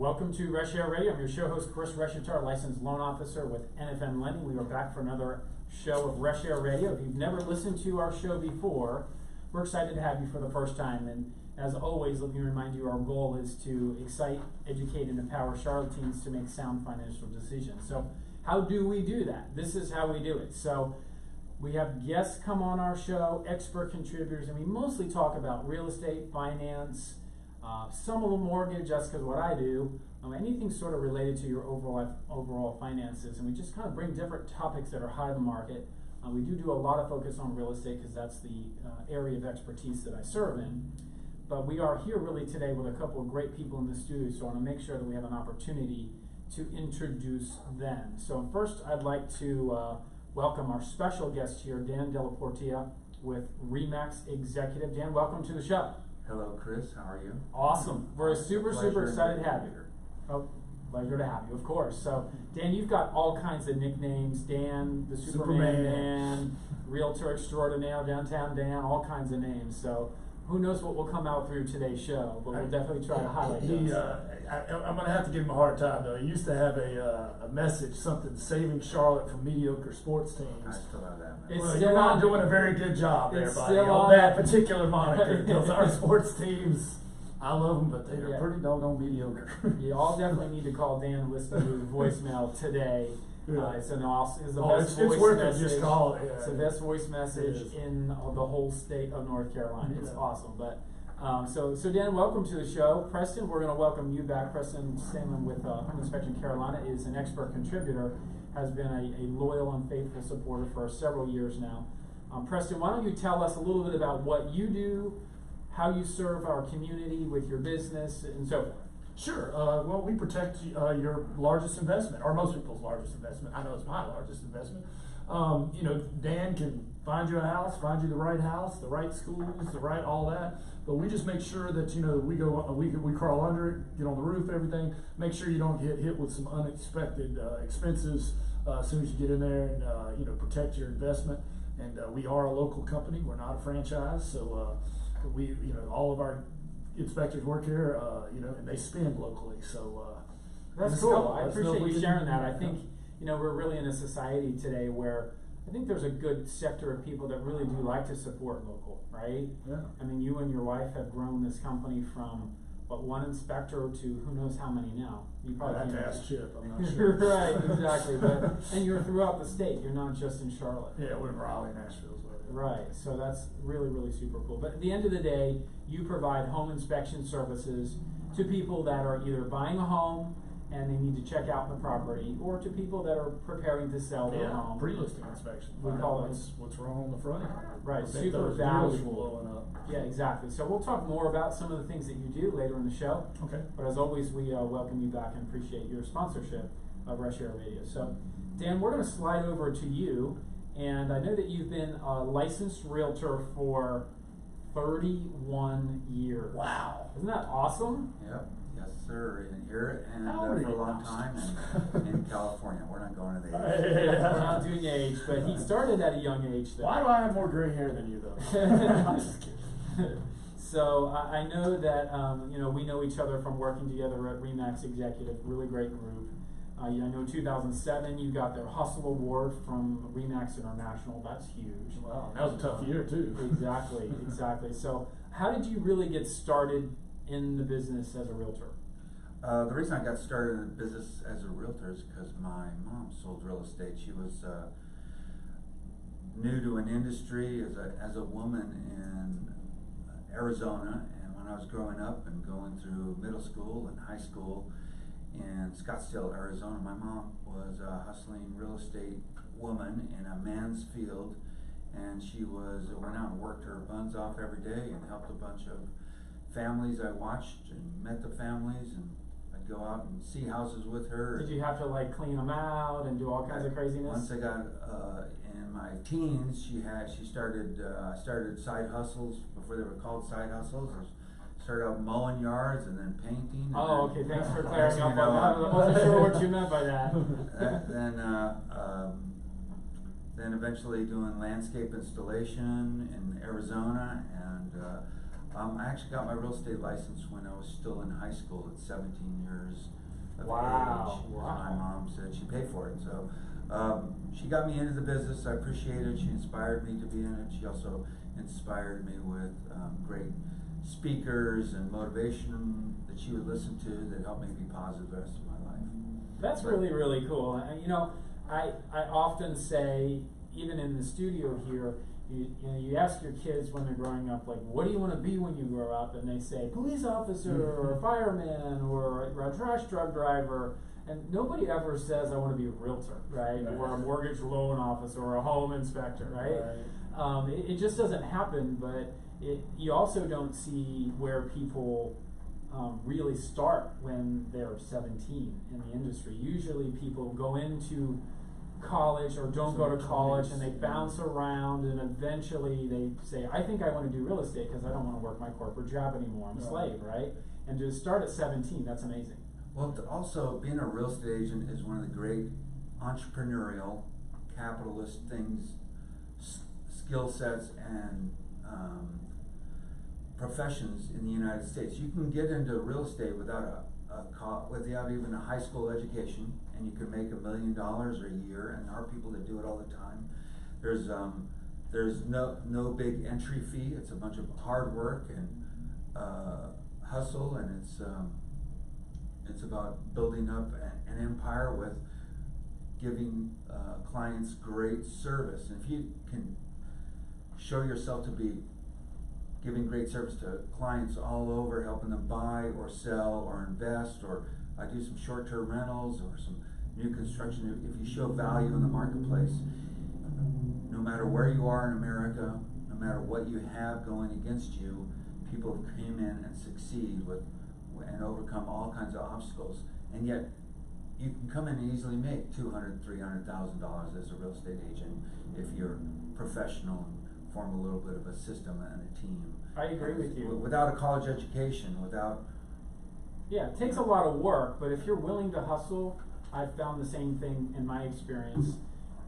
Welcome to Reshiar Radio. I'm your show host, Chris Reshiar, licensed loan officer with NFM Lending. We are back for another show of Reshiar Radio. If you've never listened to our show before, we're excited to have you for the first time. And as always, let me remind you, our goal is to excite, educate, and empower Charlotteans to make sound financial decisions. So how do we do that? This is how we do it. So we have guests come on our show, expert contributors, and we mostly talk about real estate, finance, some of the mortgage, that's because what I do, anything sort of related to your overall finances, and we just kind of bring different topics that are high in the market. We do a lot of focus on real estate because that's the area of expertise that I serve in, but we are here really today with a couple of great people in the studio, so I want to make sure that we have an opportunity to introduce them. So first I'd like to welcome our special guest here, Dan Portilla with RE/MAX Executive. Dan, welcome to the show. Hello, Chris. How are you? Awesome. We're super excited to have you. Oh, pleasure to have you, of course. So, Dan, you've got all kinds of nicknames. Dan, the Superman Dan, Realtor Extraordinaire, Downtown Dan, all kinds of names. So, who knows what will come out through today's show, but we'll definitely try to highlight those. I'm going to have to give him a hard time, though. He used to have a message, something, saving Charlotte from mediocre sports teams. I still have that message. Well, you're not doing a very good job there, buddy, on that particular moniker. Because our sports teams, I love them, but they are pretty doggone mediocre. You all definitely need to call Dan and listen to his voicemail today. It's the best voice worth it. message. Just call it. It's the best voice message in the whole state of North Carolina. It's awesome. But so Dan, welcome to the show. Preston, we're going to welcome you back. Preston Stanlin with Home Inspection Carolina is an expert contributor, has been a loyal and faithful supporter for several years now. Preston, why don't you tell us a little bit about what you do, how you serve our community with your business, and so forth. Sure. Well, we protect your largest investment, or most people's largest investment. I know it's my largest investment. Dan can find you a house, find you the right schools, the right all that. But we just make sure that we crawl under it, get on the roof, everything. Make sure you don't get hit with some unexpected expenses as soon as you get in there, and protect your investment. And we are a local company. We're not a franchise, so we all of our inspectors work here, and they spend locally. So that's cool. I appreciate you sharing that. I think we're really in a society today where I think there's a good sector of people that really do like to support local, right? Yeah. I mean, you and your wife have grown this company from one inspector to who knows how many now. You probably have to ask Chip. I'm not sure. Right, exactly. And you're throughout the state. You're not just in Charlotte. Yeah, we're in Raleigh, Nashville as well. Right, so that's really super cool. But at the end of the day, you provide home inspection services to people that are either buying a home and they need to check out the property, or to people that are preparing to sell their home. Pre-listing inspection. We call it what's wrong on the front end. Right, super valuable. Yeah, exactly. So we'll talk more about some of the things that you do later in the show. Okay. But as always, we welcome you back and appreciate your sponsorship of Reshiar Radio. So, Dan, we're going to slide over to you. And I know that you've been a licensed realtor for 31 years. Wow. Isn't that awesome? Yep. Yes, sir. In here and How old are for a you long now? time in California. We're not going to the We're not doing age, but he started at a young age though. Why do I have more gray hair than you, though? I'm just kidding. So I know that we know each other from working together at RE/MAX Executive, really great group. I know in 2007 you got their Hustle Award from RE/MAX International. That's huge. Wow, that was a tough year too. Exactly. So how did you really get started in the business as a realtor? The reason I got started in the business as a realtor is because my mom sold real estate. She was new to an industry as a woman in Arizona, and when I was growing up and going through middle school and high school in Scottsdale, Arizona, my mom was a hustling real estate woman in a man's field, and she went out and worked her buns off every day and helped a bunch of families. I watched and met the families, and I'd go out and see houses with her. Did you have to clean them out and do all kinds of craziness? Once I got in my teens, she started side hustles before they were called side hustles. I started out mowing yards and then painting. And okay, thanks for clearing up on that. I wasn't sure what you meant by that. Then eventually doing landscape installation in Arizona, and I actually got my real estate license when I was still in high school at 17 years of Wow, age. wow. My mom said she paid for it, so she got me into the business. I appreciate it. She inspired me to be in it. She also inspired me with great speakers and motivation that she would listen to that helped me be positive the rest of my life. That's really, really cool. And, you know, I often say, even in the studio here, you know, you ask your kids when they're growing up, like, what do you want to be when you grow up? And they say, police officer, or a fireman, or a trash truck driver. And nobody ever says, I want to be a realtor, right? Right. Or a mortgage loan officer, or a home inspector, right? It just doesn't happen, but you also don't see where people really start when they're 17 in the industry. Usually people go into college or don't go to college and they bounce around, and eventually they say, I think I want to do real estate because I don't want to work my corporate job anymore. I'm a slave, right? And to start at 17, that's amazing. Well, also being a real estate agent is one of the great entrepreneurial, capitalist things, skill sets, and professions in the United States. You can get into real estate without without even a high school education, and you can make $1 million a year. And there are people that do it all the time. There's no big entry fee. It's a bunch of hard work and hustle, and it's about building up an empire with giving clients great service. And if you can show yourself to be giving great service to clients all over, helping them buy or sell or invest, or I do some short-term rentals or some new construction. If you show value in the marketplace, no matter where you are in America, no matter what you have going against you, people have came in and succeed with and overcome all kinds of obstacles. And yet, you can come in and easily make $200,000, $300,000 as a real estate agent if you're professional and form a little bit of a system and a team. I agree with you. Without a college education, without... Yeah, it takes a lot of work, but if you're willing to hustle, I've found the same thing in my experience,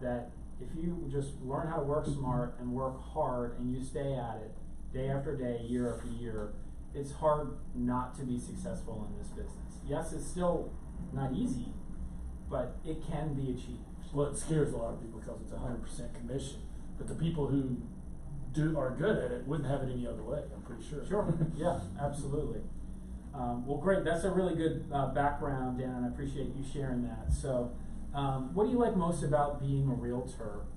that if you just learn how to work smart and work hard and you stay at it day after day, year after year, it's hard not to be successful in this business. Yes, it's still not easy, but it can be achieved. Well, it scares a lot of people because it's 100% commission. But the people who are good at it wouldn't have it any other way, I'm pretty sure. Sure, yeah, absolutely. Well, great, that's a really good background, Dan, and I appreciate you sharing that. So, what do you like most about being a realtor,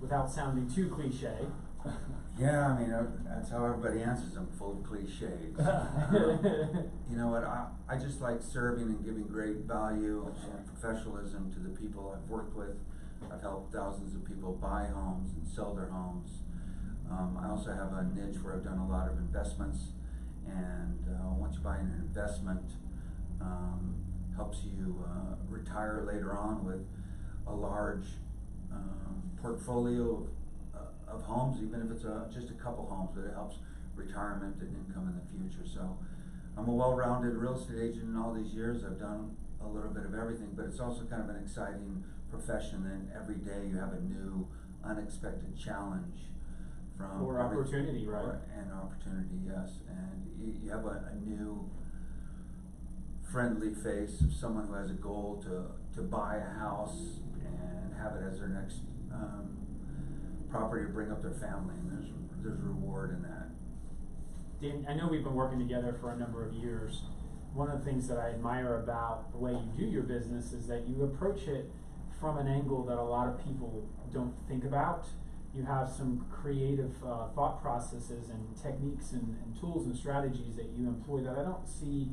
without sounding too cliche? Yeah, I mean, that's how everybody answers. I'm full of cliches. You know what, I just like serving and giving great value and professionalism to the people I've worked with. I've helped thousands of people buy homes and sell their homes. I also have a niche where I've done a lot of investments, and once you buy an investment, helps you retire later on with a large portfolio of homes, even if it's just a couple homes, but it helps retirement and income in the future. So I'm a well-rounded real estate agent in all these years. I've done a little bit of everything, but it's also kind of an exciting profession, and every day you have a new unexpected challenge from Or opportunity, right? And opportunity, yes. And you have a new friendly face of someone who has a goal to buy a house and have it as their next property to bring up their family, and there's reward in that. Dan, I know we've been working together for a number of years. One of the things that I admire about the way you do your business is that you approach it from an angle that a lot of people don't think about. You have some creative thought processes and techniques and tools and strategies that you employ that I don't see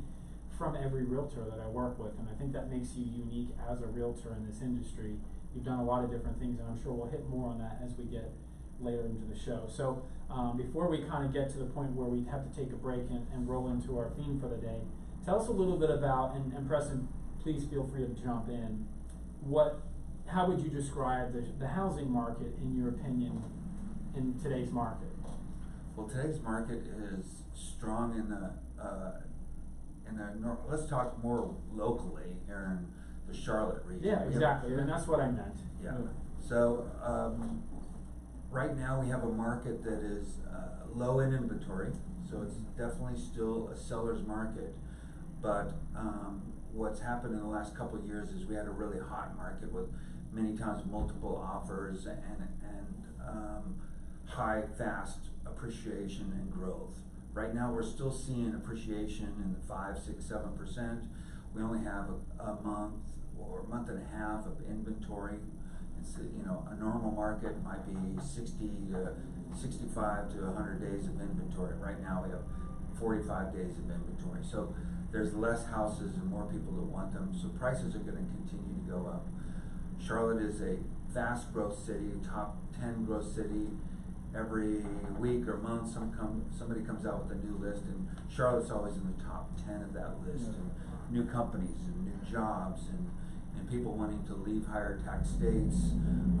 from every realtor that I work with, and I think that makes you unique as a realtor in this industry. You've done a lot of different things, and I'm sure we'll hit more on that as we get later into the show. So before we kind of get to the point where we have to take a break and roll into our theme for the day, tell us a little bit about, and Preston, please feel free to jump in, how would you describe the housing market, in your opinion, in today's market? Well, today's market is strong in the let's talk more locally here in the Charlotte region. Yeah, exactly, and that's what I meant. Yeah. So right now we have a market that is low in inventory, so it's definitely still a seller's market. But what's happened in the last couple of years is we had a really hot market with many times multiple offers and high, fast appreciation and growth. Right now, we're still seeing appreciation in the 5, 6, 7%. We only have a month or a month and a half of inventory. It's, you know, a normal market might be 60 to 65 to 100 days of inventory. Right now, we have 45 days of inventory. So there's less houses and more people that want them. So prices are going to continue to go up. Charlotte is a fast growth city, top 10 growth city. Every week or month, somebody comes out with a new list, and Charlotte's always in the top 10 of that list. And new companies and new jobs and people wanting to leave higher tax states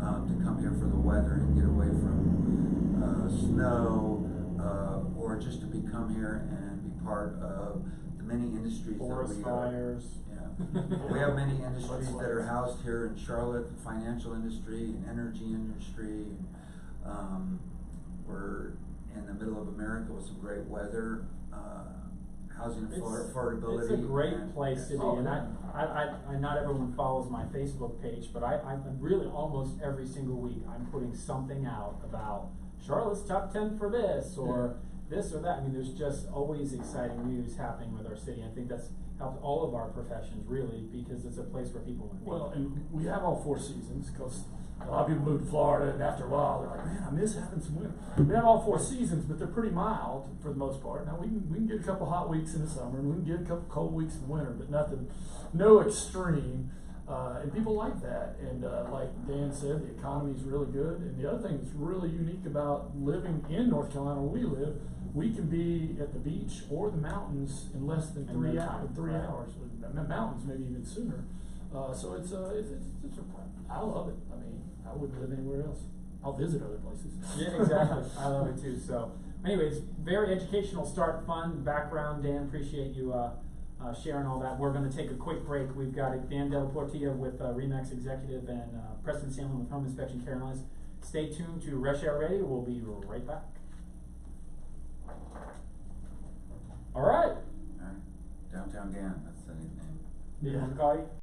to come here for the weather and get away from snow, or just to come here and be part of the many industries Forest that we fires. We have many industries that are housed here in Charlotte: the financial industry and energy industry. We're in the middle of America with some great weather, housing affordability. It's a great place to be, and I not everyone follows my Facebook page, but I'm really almost every single week I'm putting something out about Charlotte's top 10 for this or this or that. I mean, there's just always exciting news happening with our city. I think that's helped all of our professions really, because it's a place where people want to be. Well, and we have all 4 seasons, because a lot of people move to Florida, and after a while, they're like, man, I miss having some winter. We have all 4 seasons, but they're pretty mild for the most part. Now, we can get a couple hot weeks in the summer, and we can get a couple cold weeks in the winter, but no extreme. And people like that. And like Dan said, the economy is really good. And the other thing that's really unique about living in North Carolina where we live, we can be at the beach or the mountains in less than 3 hours. 3 hours. The mountains maybe even sooner. So I love it. I mean, I wouldn't live anywhere else. I'll visit other places. Yeah, exactly. I love it too. So, anyways, very educational start, fun background. Dan, appreciate you sharing all that. We're going to take a quick break. We've got Dan Del Portilla with Remax Executive and Preston Salem with Home Inspection Carolinas. Stay tuned to Rush Hour Radio. We'll be right back. All right. Downtown Dan, that's the nickname. You want to call you?